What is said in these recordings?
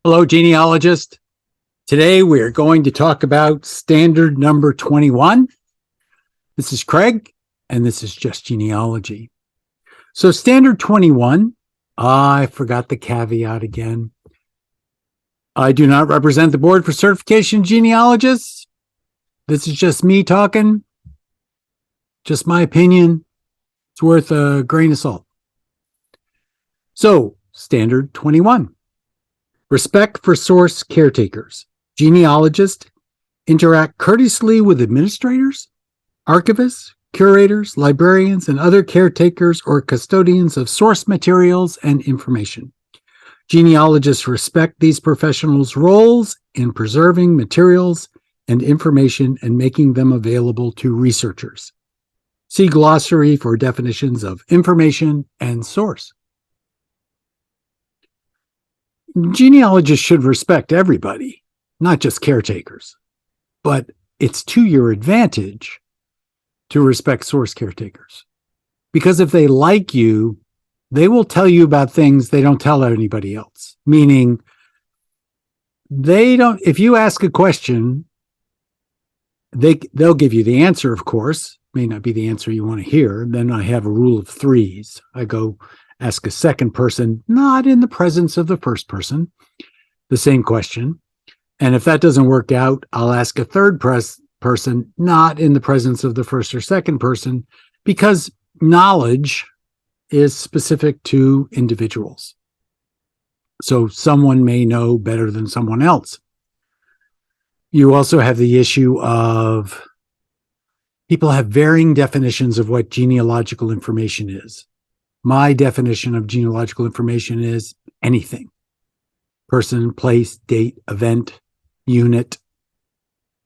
Hello, genealogist. Today we are going to talk about standard number 21. This is Craig, and this is Just Genealogy. So standard 21, I forgot the caveat again. I do not represent the Board for Certification Genealogists. This is just me talking, just my opinion. It's worth a grain of salt. So, standard 21. Respect for source caretakers. Genealogists interact courteously with administrators, archivists, curators, librarians, and other caretakers or custodians of source materials and information. Genealogists respect these professionals' roles in preserving materials and information and making them available to researchers. See glossary for definitions of information and source. Genealogists should respect everybody, not just caretakers, but it's to your advantage to respect source caretakers. Because if they like you, they will tell you about things they don't tell anybody else. Meaning, if you ask a question, they'll give you the answer, of course. May not be the answer you want to hear. Then I have a rule of threes. I go ask a second person, not in the presence of the first person, the same question. And if that doesn't work out, I'll ask a third person, not in the presence of the first or second person, because knowledge is specific to individuals. So someone may know better than someone else. You also have the issue of people have varying definitions of what genealogical information is. My definition of genealogical information is anything. Person, place, date, event, unit,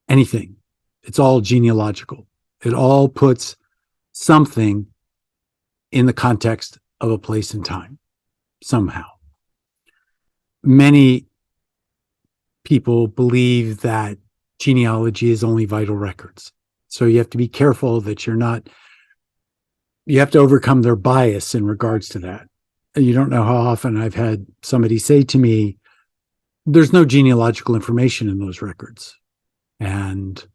anything. It's all genealogical. It all puts something in the context of a place and time, somehow. Many people believe that genealogy is only vital records. So you have to be careful that you have to overcome their bias in regards to that. You don't know how often I've had somebody say to me, there's no genealogical information in those records. And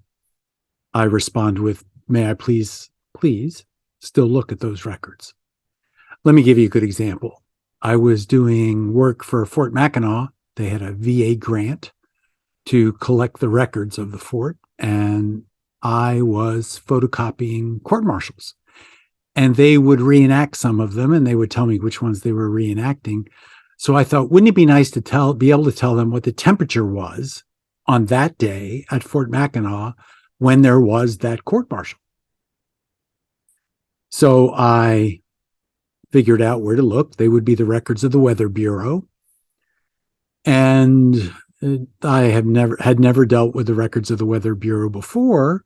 I respond with, may I please still look at those records. Let me give you a good example. I was doing work for Fort Mackinac. They had a VA grant to collect the records of the fort, and I was photocopying court martials. And they would reenact some of them, and they would tell me which ones they were reenacting. So I thought, wouldn't it be nice to be able to tell them what the temperature was on that day at Fort Mackinac when there was that court martial? So I figured out where to look. They would be the records of the Weather Bureau. And I had never dealt with the records of the Weather Bureau before.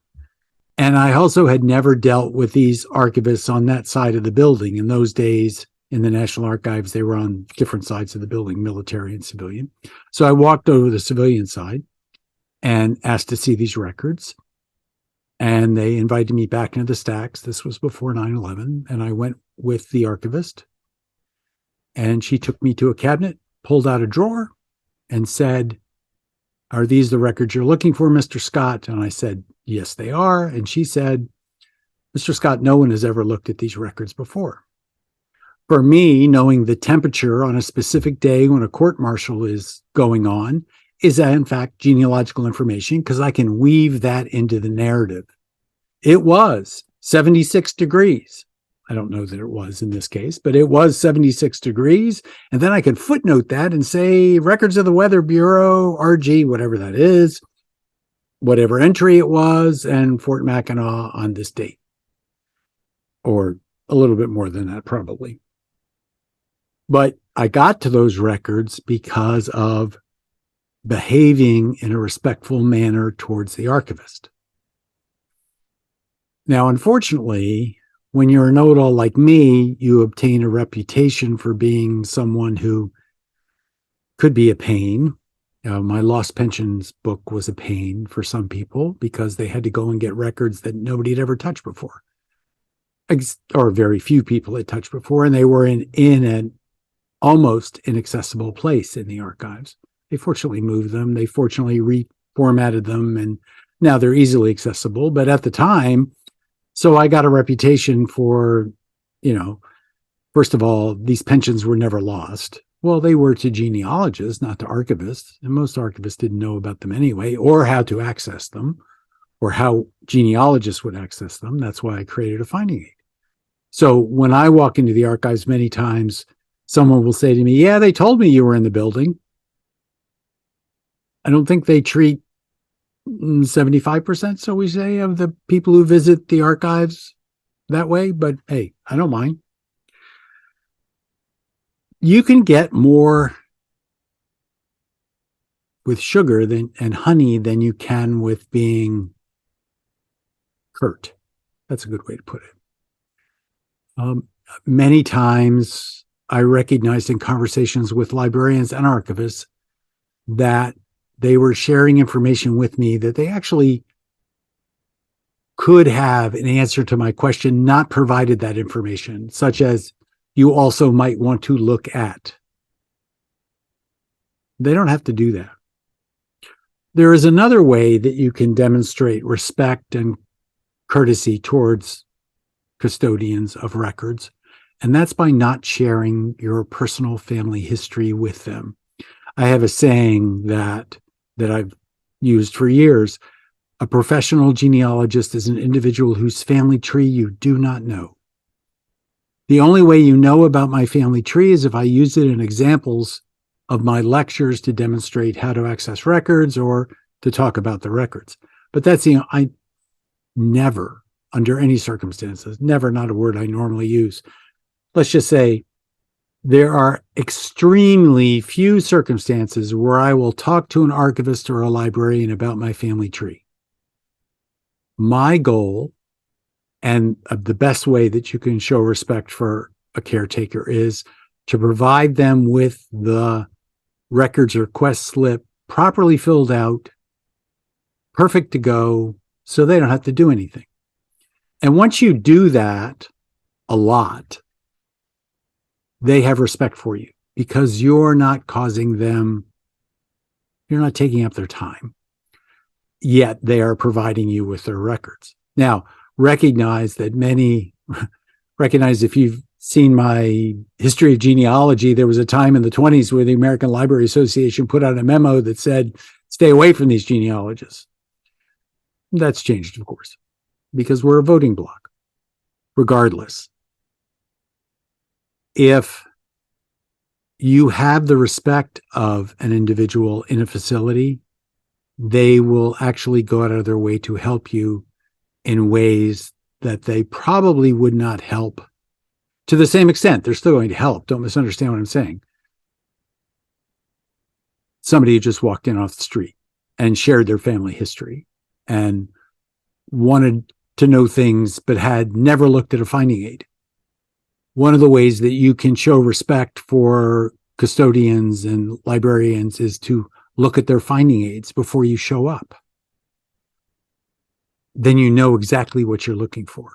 And I also had never dealt with these archivists on that side of the building. In those days, in the National Archives, they were on different sides of the building, military and civilian. So I walked over the civilian side and asked to see these records. And they invited me back into the stacks. This was before 9/11. And I went with the archivist. And she took me to a cabinet, pulled out a drawer, and said, "Are these the records you're looking for, Mr. Scott?" And I said, "Yes, they are." And she said, "Mr. Scott, no one has ever looked at these records before." For me, knowing the temperature on a specific day when a court martial is going on is, in fact, genealogical information, because I can weave that into the narrative. It was 76 degrees. I don't know that it was in this case, but it was 76 degrees. And then I could footnote that and say records of the Weather Bureau, RG, whatever that is, whatever entry it was, and Fort Mackinac on this date. Or a little bit more than that, probably. But I got to those records because of behaving in a respectful manner towards the archivist. Now, unfortunately, when you're a know-it-all like me, you obtain a reputation for being someone who could be a pain. My lost pensions book was a pain for some people because they had to go and get records that nobody had ever touched before, or very few people had touched before, and they were in an almost inaccessible place in the archives. They fortunately moved them. They fortunately reformatted them, and now they're easily accessible. But at the time, so I got a reputation for, first of all, these pensions were never lost. Well, they were to genealogists, not to archivists. And most archivists didn't know about them anyway, or how to access them, or how genealogists would access them. That's why I created a finding aid. So when I walk into the archives, many times someone will say to me, yeah, they told me you were in the building. I don't think they treat 75%, so we say, of the people who visit the archives that way. But hey, I don't mind. You can get more with sugar and honey than you can with being curt. That's a good way to put it. Many times I recognized in conversations with librarians and archivists that they were sharing information with me that they actually could have an answer to my question, not provided that information, such as you also might want to look at. They don't have to do that. There is another way that you can demonstrate respect and courtesy towards custodians of records, and that's by not sharing your personal family history with them. I have a saying that I've used for years. A professional genealogist is an individual whose family tree you do not know. The only way you know about my family tree is if I use it in examples of my lectures to demonstrate how to access records or to talk about the records. But that's, I never, under any circumstances, never, not a word I normally use. Let's just say there are extremely few circumstances where I will talk to an archivist or a librarian about my family tree. My goal, and the best way that you can show respect for a caretaker, is to provide them with the records request slip properly filled out, perfect to go, so they don't have to do anything. And once you do that a lot, they have respect for you because you're not causing them, you're not taking up their time, yet they are providing you with their records. Now, recognize if you've seen my history of genealogy, there was a time in the 1920s where the American Library Association put out a memo that said, stay away from these genealogists. That's changed, of course, because we're a voting bloc. Regardless, if you have the respect of an individual in a facility, they will actually go out of their way to help you in ways that they probably would not help to the same extent. They're still going to help. Don't misunderstand what I'm saying. Somebody who just walked in off the street and shared their family history and wanted to know things but had never looked at a finding aid. One of the ways that you can show respect for custodians and librarians is to look at their finding aids before you show up. Then you know exactly what you're looking for.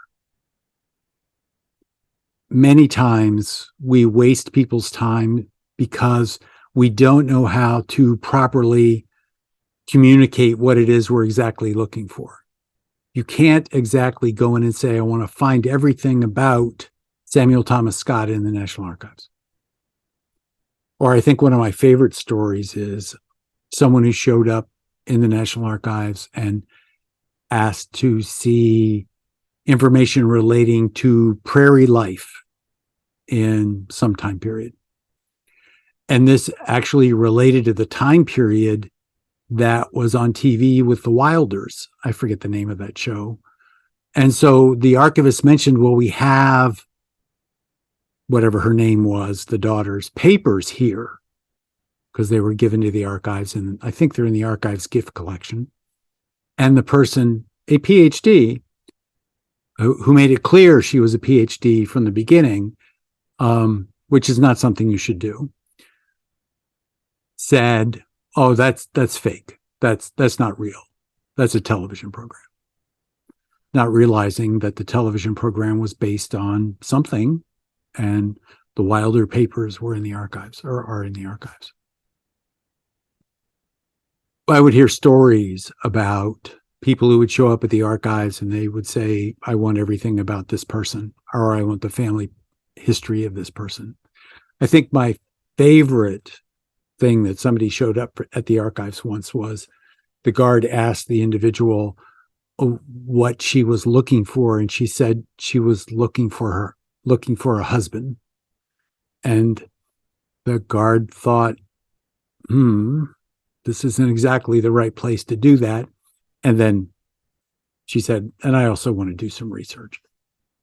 Many times we waste people's time because we don't know how to properly communicate what it is we're exactly looking for. You can't exactly go in and say, I want to find everything about Samuel Thomas Scott in the National Archives. Or I think one of my favorite stories is someone who showed up in the National Archives and asked to see information relating to prairie life in some time period. And this actually related to the time period that was on TV with the Wilders. I forget the name of that show. And so the archivist mentioned, well, we have whatever her name was, the daughter's papers here, because they were given to the archives, and I think they're in the archives gift collection. And the person, a PhD, who made it clear she was a PhD from the beginning, which is not something you should do, said, oh, that's fake. That's not real. That's a television program. Not realizing that the television program was based on something, and the Wilder papers were in the archives, or are in the archives. I would hear stories about people who would show up at the archives and they would say, I want everything about this person, or I want the family history of this person. I think my favorite thing that somebody showed up at the archives once was the guard asked the individual what she was looking for, and she said she was looking for a husband. And the guard thought, this isn't exactly the right place to do that. And then she said, and I also want to do some research,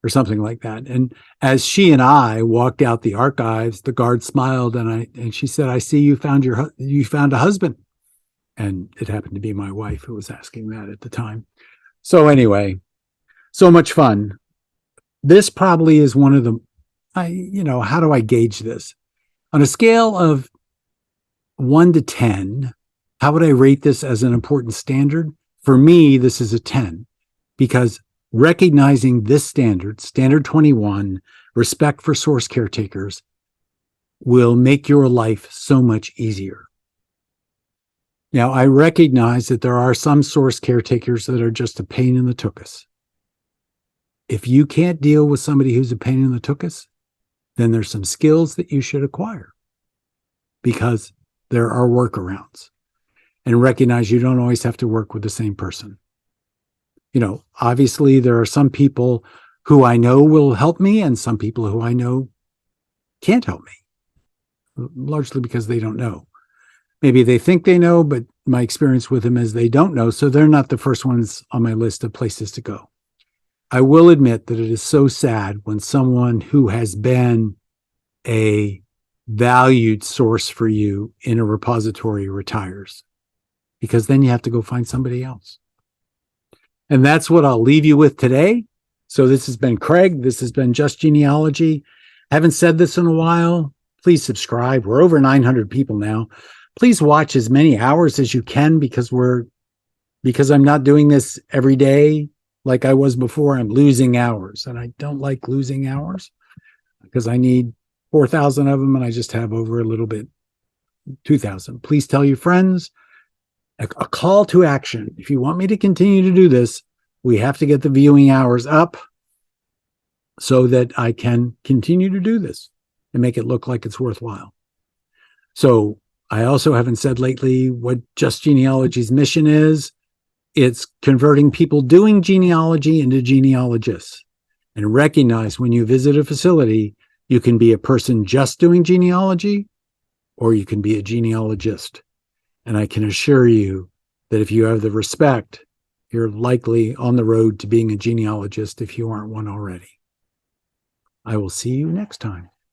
or something like that. And as she and I walked out the archives, the guard smiled and she said, I see you found a husband. And it happened to be my wife who was asking that at the time. So anyway, so much fun. This probably is one of the, how do I gauge this? On a scale of 1 to 10, how would I rate this as an important standard? For me, this is a 10, because recognizing this standard, Standard 21, respect for source caretakers, will make your life so much easier. Now, I recognize that there are some source caretakers that are just a pain in the tuchus. If you can't deal with somebody who's a pain in the tuchus, then there's some skills that you should acquire, because there are workarounds. And recognize you don't always have to work with the same person. Obviously there are some people who I know will help me and some people who I know can't help me, largely because they don't know. Maybe they think they know, but my experience with them is they don't know, so they're not the first ones on my list of places to go. I will admit that it is so sad when someone who has been a valued source for you in a repository retires, because then you have to go find somebody else. And that's what I'll leave you with today. So this has been Craig. This has been Just Genealogy. I haven't said this in a while. Please subscribe. We're over 900 people now. Please watch as many hours as you can, because I'm not doing this every day like I was before. I'm losing hours, and I don't like losing hours because I need 4,000 of them, and I just have over a little bit, 2,000. Please tell your friends. A call to action. If you want me to continue to do this, we have to get the viewing hours up so that I can continue to do this and make it look like it's worthwhile. So I also haven't said lately what Just Genealogy's mission is. It's converting people doing genealogy into genealogists. And recognize when you visit a facility, you can be a person just doing genealogy, or you can be a genealogist. And I can assure you that if you have the respect, you're likely on the road to being a genealogist if you aren't one already. I will see you next time.